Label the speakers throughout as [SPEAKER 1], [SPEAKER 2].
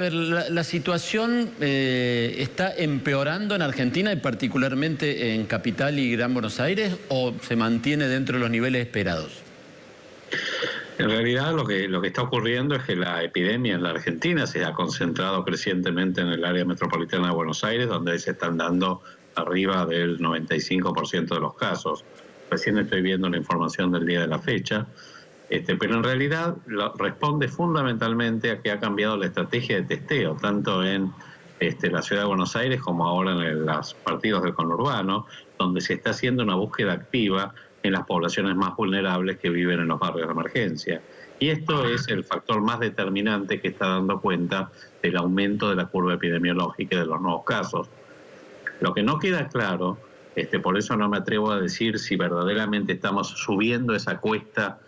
[SPEAKER 1] ver, la situación está empeorando en Argentina y particularmente en Capital y Gran Buenos Aires, ¿o se mantiene dentro de los niveles esperados?
[SPEAKER 2] En realidad lo que está ocurriendo es que la epidemia en la Argentina se ha concentrado crecientemente en el área metropolitana de Buenos Aires, donde se están dando arriba del 95% de los casos. Recién estoy viendo la información del día de la fecha. Pero en realidad responde fundamentalmente a que ha cambiado la estrategia de testeo, tanto en la ciudad de Buenos Aires como ahora en los partidos del conurbano, donde se está haciendo una búsqueda activa en las poblaciones más vulnerables que viven en los barrios de emergencia. Y esto es el factor más determinante que está dando cuenta del aumento de la curva epidemiológica y de los nuevos casos. Lo que no queda claro, por eso no me atrevo a decir si verdaderamente estamos subiendo esa cuesta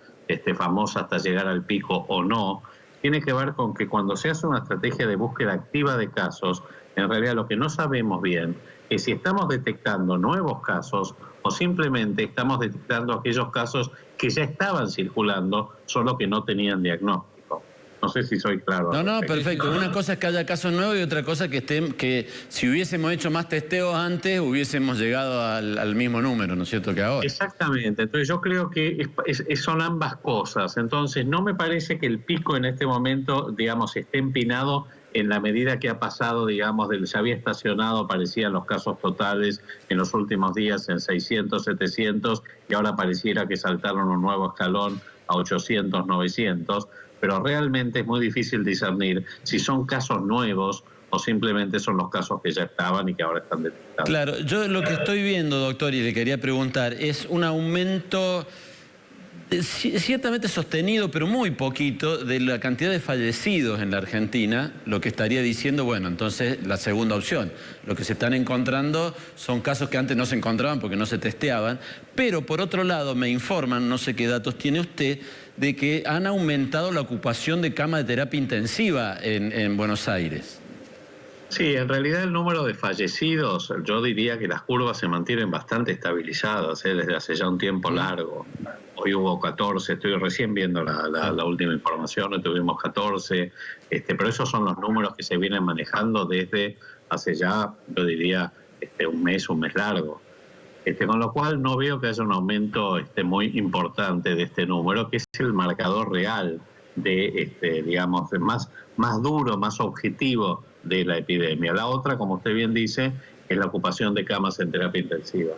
[SPEAKER 2] famosa hasta llegar al pico o no, tiene que ver con que cuando se hace una estrategia de búsqueda activa de casos, en realidad lo que no sabemos bien es si estamos detectando nuevos casos o simplemente estamos detectando aquellos casos que ya estaban circulando, solo que no tenían diagnóstico. No sé si soy claro.
[SPEAKER 1] No, perfecto. Una cosa es que haya casos nuevos y otra cosa que si hubiésemos hecho más testeos antes, hubiésemos llegado al mismo número, ¿no es cierto?, que ahora.
[SPEAKER 2] Exactamente. Entonces yo creo que son ambas cosas. Entonces no me parece que el pico en este momento, digamos, esté empinado en la medida que ha pasado, digamos, se había estacionado, parecían los casos totales en los últimos días en 600, 700, y ahora pareciera que saltaron un nuevo escalón a 800, 900, pero realmente es muy difícil discernir si son casos nuevos o simplemente son los casos que ya estaban y que ahora están detectados.
[SPEAKER 1] Claro, yo lo que estoy viendo, doctor, y le quería preguntar, es un aumento ciertamente sostenido, pero muy poquito, de la cantidad de fallecidos en la Argentina, lo que estaría diciendo, bueno, entonces la segunda opción. Lo que se están encontrando son casos que antes no se encontraban porque no se testeaban, pero por otro lado me informan, no sé qué datos tiene usted, de que han aumentado la ocupación de camas de terapia intensiva en Buenos Aires.
[SPEAKER 2] Sí, en realidad el número de fallecidos, yo diría que las curvas se mantienen bastante estabilizadas desde hace ya un tiempo largo. Hoy hubo 14, estoy recién viendo la última información, hoy tuvimos 14, pero esos son los números que se vienen manejando desde hace ya, yo diría, un mes largo. Con lo cual no veo que haya un aumento muy importante de este número, que es el marcador real de, digamos, más duro, más objetivo de la epidemia. La otra, como usted bien dice, es la ocupación de camas en terapia intensiva,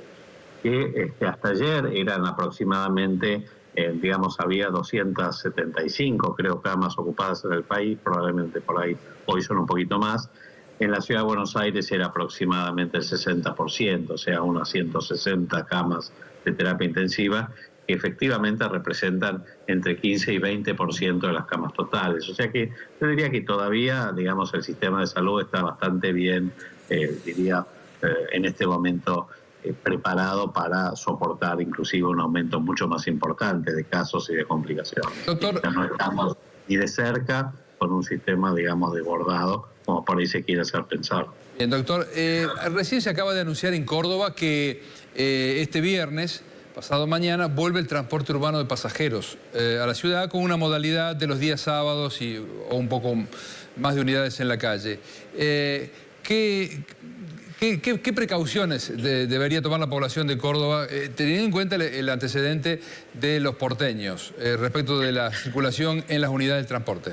[SPEAKER 2] que hasta ayer eran aproximadamente, digamos, había 275, creo, camas ocupadas en el país, probablemente por ahí hoy son un poquito más. En la ciudad de Buenos Aires era aproximadamente el 60%, o sea, unas 160 camas de terapia intensiva, que efectivamente representan entre 15 y 20% de las camas totales. O sea que yo diría que todavía, digamos, el sistema de salud está bastante bien, en este momento preparado para soportar inclusive un aumento mucho más importante de casos y de complicaciones.
[SPEAKER 3] Doctor,
[SPEAKER 2] no estamos ni de cerca con un sistema, digamos, desbordado, como por ahí se quiere hacer pensar.
[SPEAKER 3] Bien, doctor, recién se acaba de anunciar en Córdoba que este viernes, pasado mañana, vuelve el transporte urbano de pasajeros a la ciudad con una modalidad de los días sábados o un poco más de unidades en la calle. ¿Qué precauciones debería tomar la población de Córdoba, teniendo en cuenta el antecedente de los porteños respecto de la circulación en las unidades de transporte?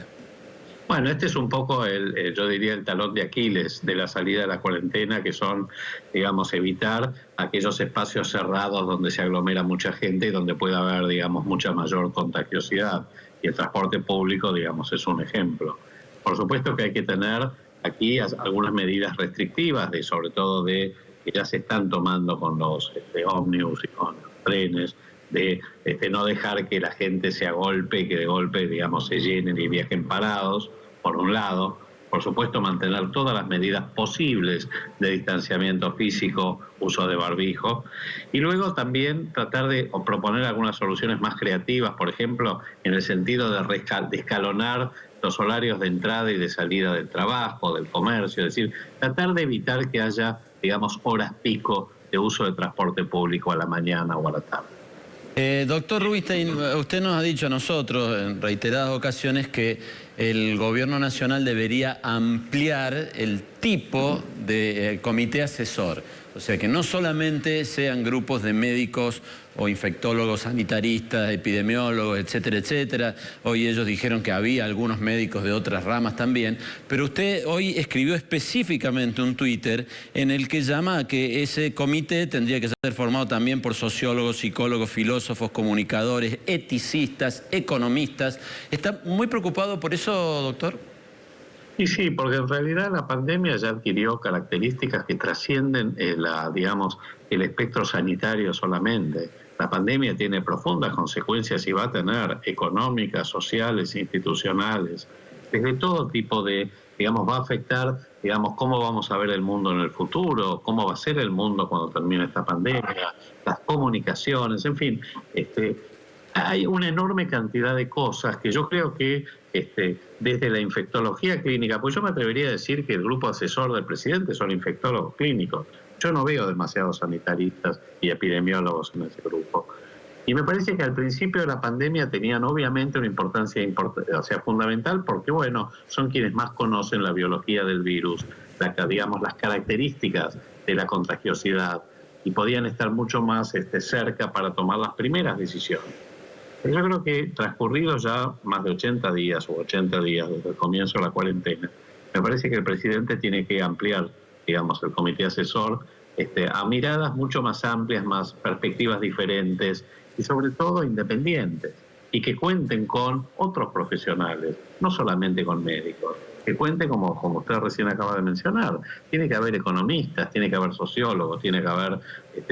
[SPEAKER 2] Bueno, este es un poco, yo diría, el talón de Aquiles de la salida de la cuarentena, que son, digamos, evitar aquellos espacios cerrados donde se aglomera mucha gente y donde puede haber, digamos, mucha mayor contagiosidad. Y el transporte público, digamos, es un ejemplo. Por supuesto que hay que tener aquí algunas medidas restrictivas, sobre todo que ya se están tomando con los ómnibus y con los trenes, de no dejar que la gente se agolpe y que de golpe, digamos, se llenen y viajen parados, por un lado. Por supuesto, mantener todas las medidas posibles de distanciamiento físico, uso de barbijo, y luego también tratar de proponer algunas soluciones más creativas, por ejemplo, en el sentido de escalonar los horarios de entrada y de salida del trabajo, del comercio, es decir, tratar de evitar que haya, digamos, horas pico de uso de transporte público a la mañana o a la tarde.
[SPEAKER 1] Doctor Rubinstein, usted nos ha dicho a nosotros en reiteradas ocasiones que el gobierno nacional debería ampliar el tipo de comité asesor. O sea, que no solamente sean grupos de médicos o infectólogos, sanitaristas, epidemiólogos, etcétera, etcétera. Hoy ellos dijeron que había algunos médicos de otras ramas también. Pero usted hoy escribió específicamente un Twitter en el que llama a que ese comité tendría que ser formado también por sociólogos, psicólogos, filósofos, comunicadores, eticistas, economistas. ¿Está muy preocupado por eso, doctor?
[SPEAKER 2] Y sí, porque en realidad la pandemia ya adquirió características que trascienden digamos, el espectro sanitario solamente. La pandemia tiene profundas consecuencias y va a tener económicas, sociales, institucionales, desde todo tipo de, digamos, va a afectar, digamos, cómo vamos a ver el mundo en el futuro, cómo va a ser el mundo cuando termine esta pandemia, las comunicaciones, en fin, hay una enorme cantidad de cosas que yo creo que desde la infectología clínica, pues yo me atrevería a decir que el grupo asesor del presidente son infectólogos clínicos. Yo no veo demasiados sanitaristas y epidemiólogos en ese grupo. Y me parece que al principio de la pandemia tenían obviamente una importancia fundamental porque, bueno, son quienes más conocen la biología del virus, digamos, las características de la contagiosidad y podían estar mucho más cerca para tomar las primeras decisiones. Yo creo que transcurridos ya más de 80 días o 80 días desde el comienzo de la cuarentena, me parece que el presidente tiene que ampliar, digamos, el comité asesor a miradas mucho más amplias, más perspectivas diferentes y sobre todo independientes y que cuenten con otros profesionales, no solamente con médicos, que cuenten como usted recién acaba de mencionar. Tiene que haber economistas, tiene que haber sociólogos, tiene que haber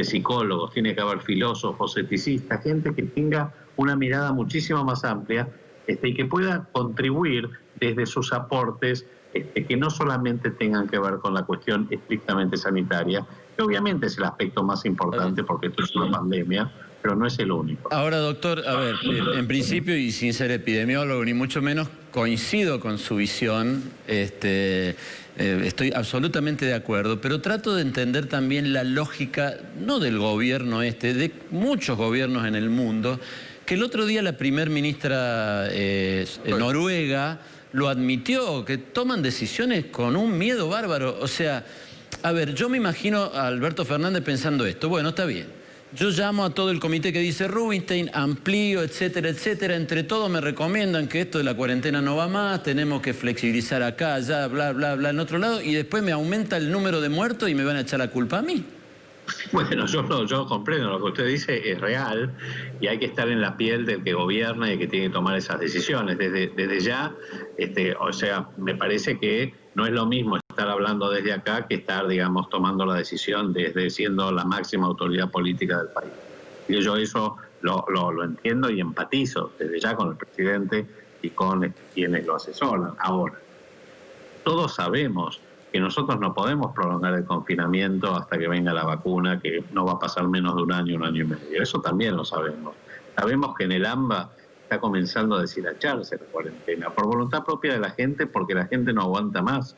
[SPEAKER 2] psicólogos, tiene que haber filósofos, eticistas, gente que tenga una mirada muchísimo más amplia y que pueda contribuir desde sus aportes que no solamente tengan que ver con la cuestión estrictamente sanitaria, que obviamente es el aspecto más importante porque esto es una pandemia, pero no es el único.
[SPEAKER 1] Ahora, doctor, a ver, en principio, y sin ser epidemiólogo ni mucho menos, coincido con su visión, estoy absolutamente de acuerdo, pero trato de entender también la lógica, no del gobierno de muchos gobiernos en el mundo, que el otro día la primer ministra noruega lo admitió, que toman decisiones con un miedo bárbaro. O sea, a ver, yo me imagino a Alberto Fernández pensando esto, bueno, está bien. Yo llamo a todo el comité que dice Rubinstein, amplío, etcétera, etcétera. Entre todos me recomiendan que esto de la cuarentena no va más, tenemos que flexibilizar acá, allá, bla, bla, bla, en otro lado, y después me aumenta el número de muertos y me van a echar la culpa a mí.
[SPEAKER 2] Bueno, yo comprendo, lo que usted dice es real y hay que estar en la piel del que gobierna y que tiene que tomar esas decisiones. Desde ya, o sea, me parece que no es lo mismo estar hablando desde acá que estar, digamos, tomando la decisión desde siendo la máxima autoridad política del país. Y yo eso lo entiendo y empatizo desde ya con el presidente y con quienes lo asesoran. Ahora, todos sabemos que nosotros no podemos prolongar el confinamiento hasta que venga la vacuna, que no va a pasar menos de un año y medio. Eso también lo sabemos. Sabemos que en el AMBA está comenzando a deshilacharse la cuarentena, por voluntad propia de la gente, porque la gente no aguanta más.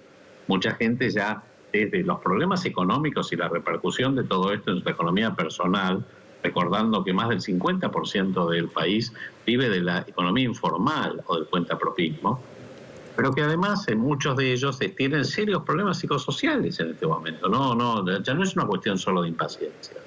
[SPEAKER 2] Mucha gente ya, desde los problemas económicos y la repercusión de todo esto en su economía personal, recordando que más del 50% del país vive de la economía informal o del cuentapropismo, pero que además muchos de ellos tienen serios problemas psicosociales en este momento. Ya no es una cuestión solo de impaciencia.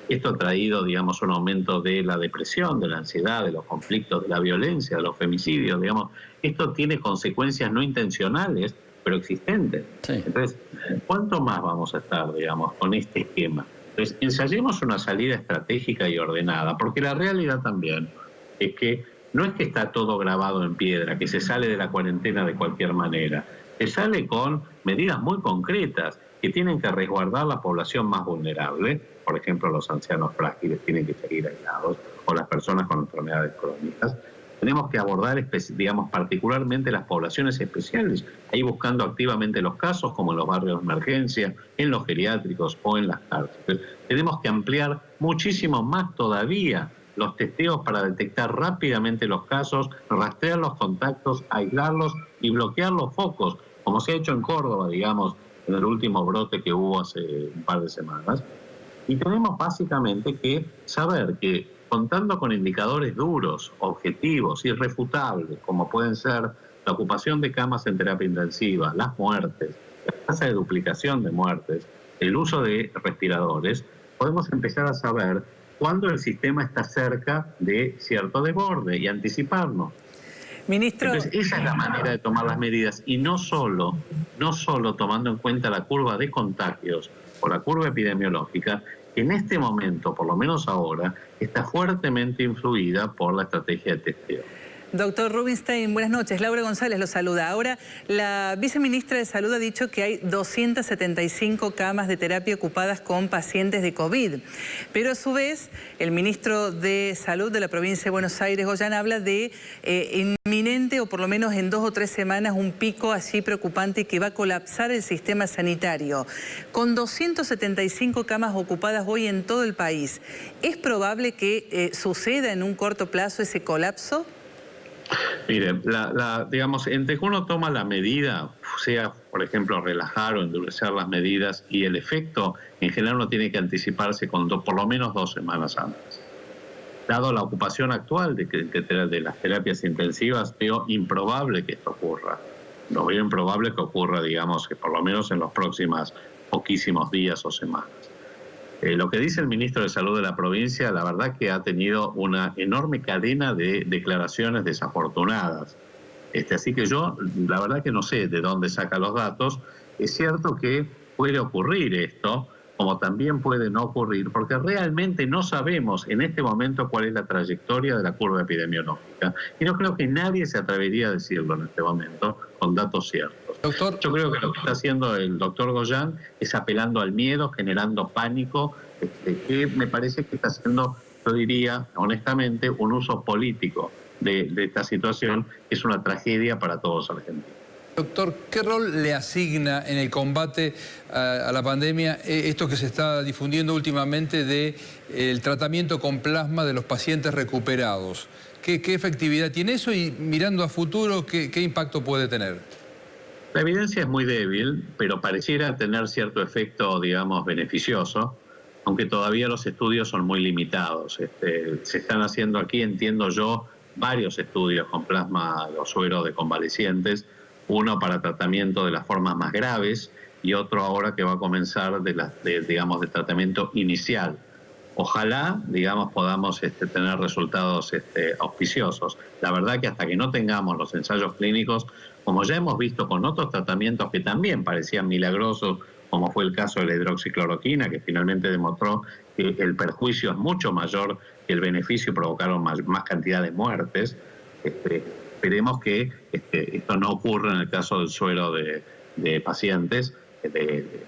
[SPEAKER 2] Esto ha traído, digamos, un aumento de la depresión, de la ansiedad, de los conflictos, de la violencia, de los femicidios, digamos. Esto tiene consecuencias no intencionales, pero existentes. Sí. Entonces, ¿cuánto más vamos a estar, digamos, con este esquema? Entonces, ensayemos una salida estratégica y ordenada, porque la realidad también es que no es que está todo grabado en piedra, que se sale de la cuarentena de cualquier manera. Se sale con medidas muy concretas que tienen que resguardar la población más vulnerable. Por ejemplo, los ancianos frágiles tienen que seguir aislados, o las personas con enfermedades crónicas. Tenemos que abordar, digamos, particularmente las poblaciones especiales, ahí buscando activamente los casos, como en los barrios de emergencia, en los geriátricos o en las cárceles. Tenemos que ampliar muchísimo más todavía los testeos para detectar rápidamente los casos, rastrear los contactos, aislarlos y bloquear los focos, como se ha hecho en Córdoba, digamos, en el último brote que hubo hace un par de semanas. Y tenemos básicamente que saber que contando con indicadores duros, objetivos, irrefutables, como pueden ser la ocupación de camas en terapia intensiva, las muertes, la tasa de duplicación de muertes, el uso de respiradores, podemos empezar a saber cuándo el sistema está cerca de cierto desborde y anticiparnos.
[SPEAKER 4] Ministro...
[SPEAKER 2] Entonces, esa es la manera de tomar las medidas, y no solo tomando en cuenta la curva de contagios o la curva epidemiológica, que en este momento, por lo menos ahora, está fuertemente influida por la estrategia de testeo.
[SPEAKER 4] Doctor Rubinstein, buenas noches. Laura González lo saluda. Ahora, la viceministra de Salud ha dicho que hay 275 camas de terapia ocupadas con pacientes de COVID. Pero a su vez, el ministro de Salud de la provincia de Buenos Aires, Goyan, habla de inminente, o por lo menos en 2 o 3 semanas, un pico así preocupante que va a colapsar el sistema sanitario. Con 275 camas ocupadas hoy en todo el país, ¿es probable que suceda en un corto plazo ese colapso?
[SPEAKER 2] Mire, digamos, entre que uno toma la medida, sea, por ejemplo, relajar o endurecer las medidas, y el efecto, en general uno tiene que anticiparse con por lo menos 2 semanas antes. Dado la ocupación actual de las terapias intensivas, veo improbable que esto ocurra. No veo improbable que ocurra, digamos, que por lo menos en los próximos poquísimos días o semanas. Lo que dice el ministro de Salud de la provincia, la verdad que ha tenido una enorme cadena de declaraciones desafortunadas. Así que yo, la verdad que no sé de dónde saca los datos. Es cierto que puede ocurrir esto, como también puede no ocurrir, porque realmente no sabemos en este momento cuál es la trayectoria de la curva epidemiológica. Y no creo que nadie se atrevería a decirlo en este momento con datos ciertos.
[SPEAKER 3] Doctor,
[SPEAKER 2] yo creo que lo que está haciendo el doctor Goyan es apelando al miedo, generando pánico, que me parece que está haciendo, yo diría honestamente, un uso político de esta situación, que es una tragedia para todos los argentinos.
[SPEAKER 3] Doctor, ¿qué rol le asigna en el combate a la pandemia esto que se está difundiendo últimamente del tratamiento con plasma de los pacientes recuperados? ¿Qué efectividad tiene eso, y mirando a futuro, qué impacto puede tener?
[SPEAKER 2] La evidencia es muy débil, pero pareciera tener cierto efecto, digamos, beneficioso, aunque todavía los estudios son muy limitados. Se están haciendo aquí, entiendo yo, varios estudios con plasma o suero de convalecientes, uno para tratamiento de las formas más graves y otro ahora que va a comenzar digamos, de tratamiento inicial. Ojalá, digamos, podamos tener resultados auspiciosos. La verdad que hasta que no tengamos los ensayos clínicos, como ya hemos visto con otros tratamientos que también parecían milagrosos, como fue el caso de la hidroxicloroquina, que finalmente demostró que el perjuicio es mucho mayor que el beneficio, provocaron más cantidad de muertes. Esperemos que esto no ocurra en el caso del suero de pacientes,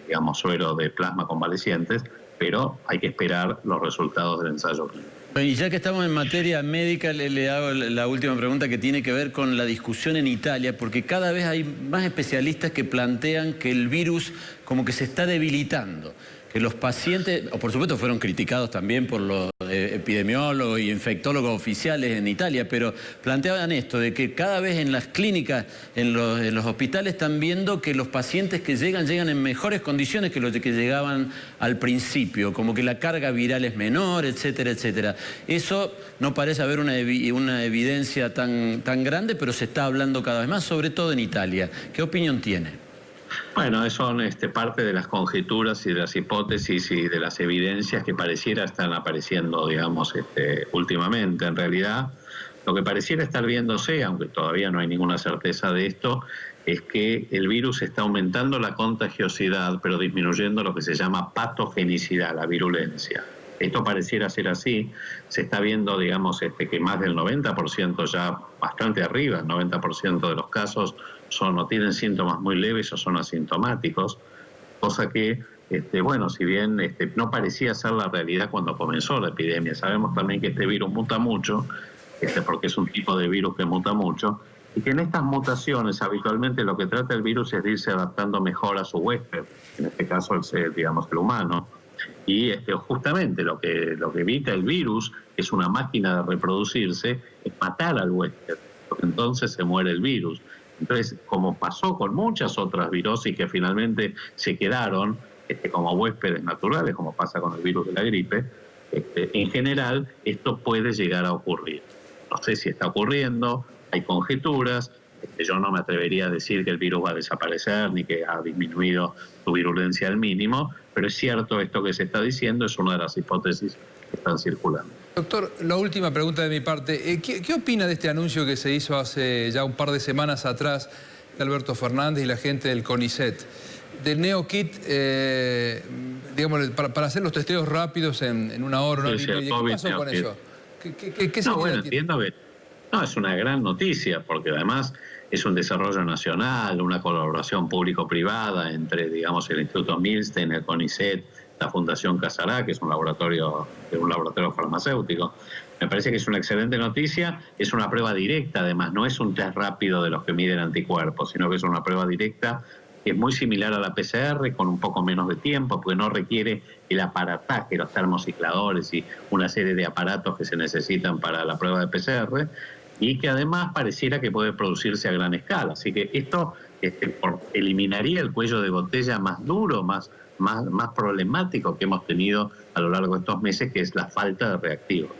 [SPEAKER 2] digamos, suero de plasma convalecientes, pero hay que esperar los resultados del ensayo clínico.
[SPEAKER 1] Y ya que estamos en materia médica, le hago la última pregunta, que tiene que ver con la discusión en Italia, porque cada vez hay más especialistas que plantean que el virus como que se está debilitando, que los pacientes, o por supuesto fueron criticados también por los epidemiólogos y infectólogos oficiales en Italia, pero planteaban esto, de que cada vez en las clínicas, en los hospitales, están viendo que los pacientes que llegan en mejores condiciones que los que llegaban al principio, como que la carga viral es menor, etcétera, etcétera. Eso no parece haber una evidencia tan grande, pero se está hablando cada vez más, sobre todo en Italia. ¿Qué opinión tiene?
[SPEAKER 2] Bueno, son parte de las conjeturas y de las hipótesis y de las evidencias que pareciera están apareciendo, digamos, últimamente. En realidad, lo que pareciera estar viéndose, aunque todavía no hay ninguna certeza de esto, es que el virus está aumentando la contagiosidad, pero disminuyendo lo que se llama patogenicidad, la virulencia. Esto pareciera ser así. Se está viendo, digamos, que más del 90%, ya bastante arriba, el 90% de los casos no tienen síntomas muy leves o son asintomáticos, cosa que, bueno, si bien no parecía ser la realidad cuando comenzó la epidemia. Sabemos también que este virus muta mucho, porque es un tipo de virus que muta mucho, y que en estas mutaciones habitualmente lo que trata el virus es de irse adaptando mejor a su huésped, en este caso digamos, el humano. Y justamente lo que evita el virus, que es una máquina de reproducirse, es matar al huésped, porque entonces se muere el virus. Entonces, como pasó con muchas otras virosis que finalmente se quedaron como huéspedes naturales, como pasa con el virus de la gripe, En general, esto puede llegar a ocurrir. No sé si está ocurriendo, hay conjeturas. Yo no me atrevería a decir que el virus va a desaparecer ni que ha disminuido su virulencia al mínimo, pero es cierto esto que se está diciendo, es una de las hipótesis que están circulando.
[SPEAKER 3] Doctor, la última pregunta de mi parte. ¿Qué opina de este anuncio que se hizo hace ya un par de semanas atrás de Alberto Fernández y la gente del CONICET? Del NeoKit, digamos, para hacer los testeos rápidos en una hora, una hora. ¿Qué pasó con eso? ¿Qué
[SPEAKER 2] no, bueno, entiendo que no, es una gran noticia, porque además es un desarrollo nacional, una colaboración público-privada entre, digamos, el Instituto Milstein, el CONICET, la Fundación Casará, que es un laboratorio farmacéutico. Me parece que es una excelente noticia, es una prueba directa, además, no es un test rápido de los que miden anticuerpos, sino que es una prueba directa que es muy similar a la PCR, con un poco menos de tiempo, porque no requiere el aparataje, los termocicladores y una serie de aparatos que se necesitan para la prueba de PCR, y que además pareciera que puede producirse a gran escala. Así que esto eliminaría el cuello de botella más duro, más problemático que hemos tenido a lo largo de estos meses, que es la falta de reactivos.